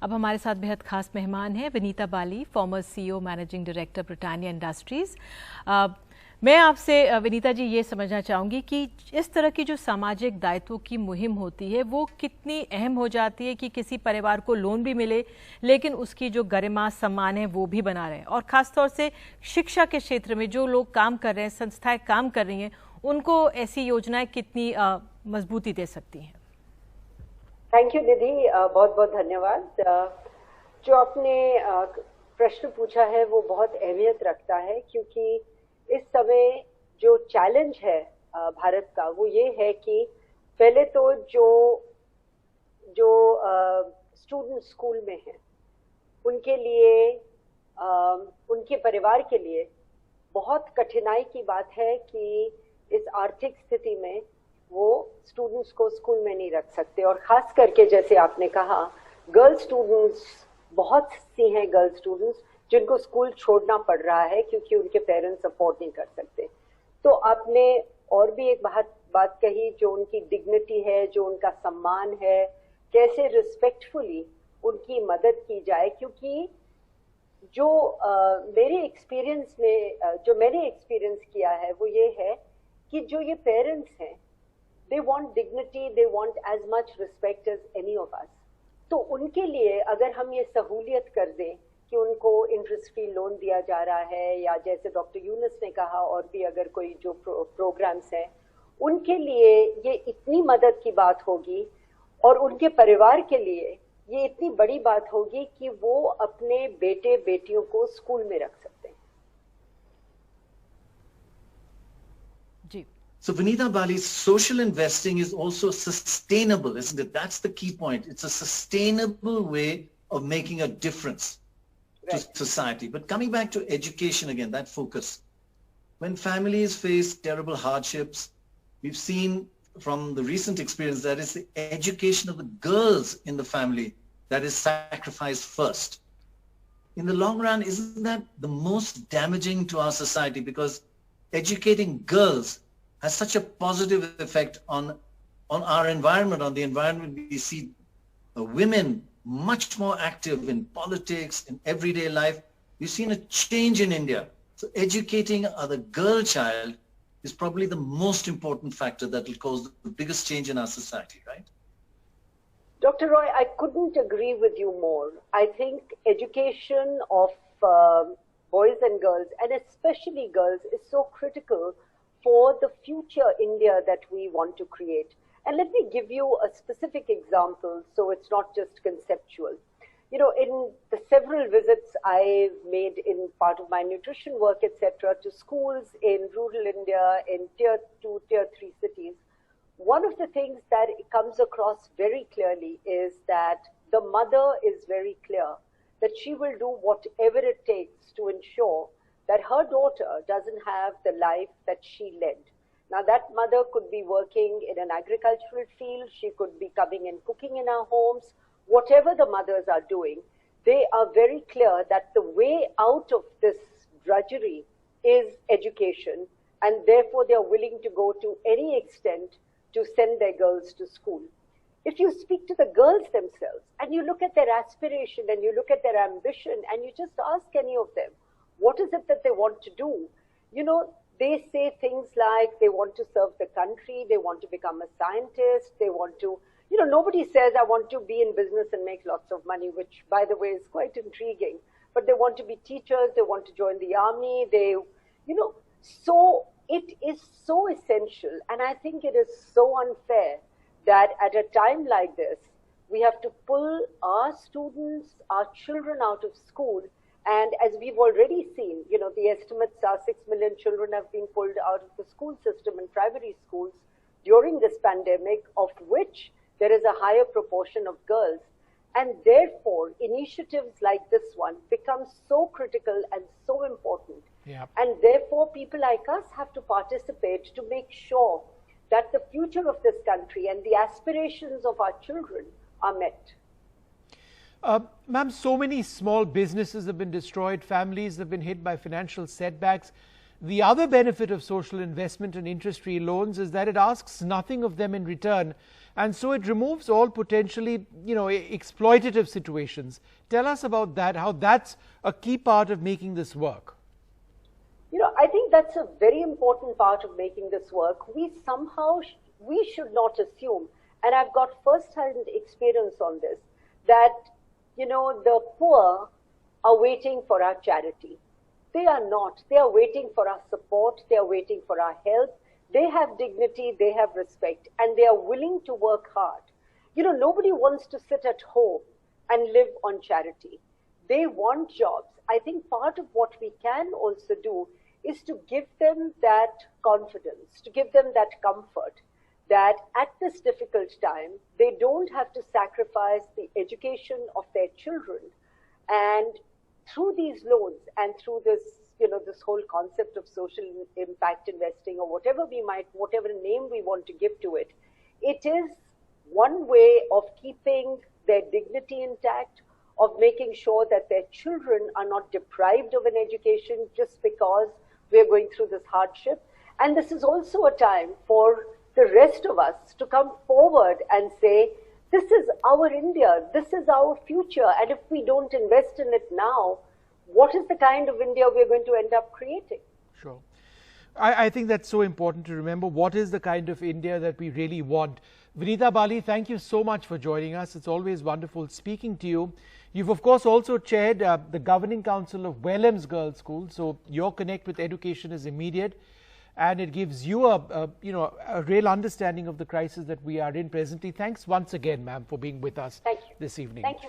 अब हमारे साथ बेहद खास मेहमान हैं Vinita Bali, former CEO managing director Britannia industries. मैं आपसे विनीता जी ये समझना चाहूँगी कि इस तरह की जो सामाजिक दायित्वों की मुहिम होती है वो कितनी अहम हो जाती है कि किसी परिवार को लोन भी मिले लेकिन उसकी जो गरिमा सम्मान है वो भी बना रहे, और ख़ासतौर से शिक्षा के क्षेत्र में जो लोग काम कर रहे हैं, संस्थाएं काम कर रही हैं, उनको ऐसी योजनाएं कितनी मजबूती दे सकती हैं। थैंक यू निधि, बहुत बहुत धन्यवाद। जो आपने प्रश्न पूछा है वो बहुत अहमियत रखता है, क्योंकि इस समय जो चैलेंज है भारत का वो ये है कि पहले तो जो स्टूडेंट स्कूल में हैं उनके लिए, उनके परिवार के लिए बहुत कठिनाई की बात है कि इस आर्थिक स्थिति में वो स्टूडेंट्स को स्कूल में नहीं रख सकते। और खास करके जैसे आपने कहा, गर्ल स्टूडेंट्स, बहुत सी हैं गर्ल स्टूडेंट्स जिनको स्कूल छोड़ना पड़ रहा है क्योंकि उनके पेरेंट्स अफोर्ड नहीं कर सकते। तो आपने और भी एक बात कही, जो उनकी डिग्निटी है, जो उनका सम्मान है, कैसे रिस्पेक्टफुली उनकी मदद की जाए। क्योंकि जो मेरे एक्सपीरियंस में जो मैंने एक्सपीरियंस किया है वो ये है कि जो ये पेरेंट्स हैं, they want dignity, they want as much respect as any of us. तो उनके लिए अगर हम ये सहूलियत कर दें कि उनको इंटरेस्ट फ्री लोन दिया जा रहा है, या जैसे डॉक्टर यूनुस ने कहा और भी अगर कोई जो प्रोग्राम्स हैं, उनके लिए ये इतनी मदद की बात होगी और उनके परिवार के लिए ये इतनी बड़ी बात होगी कि वो अपने बेटे बेटियों को स्कूल में रख सकते हैं। जी। So Vinita Bali, social investing is also sustainable, isn't it? That's the key point. It's a sustainable way of making a difference to society. But coming back to education again, that focus. When families face terrible hardships, we've seen from the recent experience that it's the education of the girls in the family that is sacrificed first. In the long run, isn't that the most damaging to our society? Because educating girls has such a positive effect on our environment, on the environment. We see women much more active in politics, in everyday life. We've seen a change in India. So educating the girl child is probably the most important factor that will cause the biggest change in our society, right? Dr. Roy, I couldn't agree with you more. I think education of boys and girls, and especially girls, is so critical for the future India that we want to create. And let me give you a specific example so it's not just conceptual. You know, in the several visits I've made in part of my nutrition work, etc., to schools in rural India, in tier 2, tier 3 cities, one of the things that comes across very clearly is that the mother is very clear that she will do whatever it takes to ensure that her daughter doesn't have the life that she led. Now, that mother could be working in an agricultural field, she could be coming and cooking in our homes. Whatever the mothers are doing, they are very clear that the way out of this drudgery is education, and therefore they are willing to go to any extent to send their girls to school. If you speak to the girls themselves and you look at their aspiration and you look at their ambition and you just ask any of them, what is it that they want to do? You know, they say things like they want to serve the country, they want to become a scientist, they want to, you know, nobody says I want to be in business and make lots of money, which by the way is quite intriguing, but they want to be teachers, they want to join the army, they, you know, so it is so essential, and I think it is so unfair that at a time like this, we have to pull our students, our children out of school. And as we've already seen, you know, the estimates are 6 million children have been pulled out of the school system in primary schools during this pandemic, of which there is a higher proportion of girls. And therefore, initiatives like this one become so critical and so important. Yep. And therefore, people like us have to participate to make sure that the future of this country and the aspirations of our children are met. Ma'am, so many small businesses have been destroyed, families have been hit by financial setbacks. The other benefit of social investment and interest-free loans is that it asks nothing of them in return, and so it removes all potentially, exploitative situations. Tell us about that, how that's a key part of making this work. I think that's a very important part of making this work. We should not assume, and I've got first-hand experience on this, that, the poor are waiting for our charity. They are not. They are waiting for our support. They are waiting for our help. They have dignity. They have respect. And they are willing to work hard. Nobody wants to sit at home and live on charity. They want jobs. I think part of what we can also do is to give them that confidence, to give them that comfort, that at this difficult time, they don't have to sacrifice the education of their children. And through these loans and through this, this whole concept of social impact investing, or whatever name we want to give to it, it is one way of keeping their dignity intact, of making sure that their children are not deprived of an education just because we're going through this hardship. And this is also a time for the rest of us to come forward and say, this is our India, this is our future, and if we don't invest in it now, what is the kind of India we're going to end up creating? Sure. I think that's so important to remember. What is the kind of India that we really want? Vinita Bali, thank you so much for joining us. It's always wonderful speaking to you. You've, of course, also chaired the Governing Council of Welham's Girls' School, so your connect with education is immediate. And it gives you a real understanding of the crisis that we are in presently. Thanks once again, ma'am, for being with us this evening. Thank you.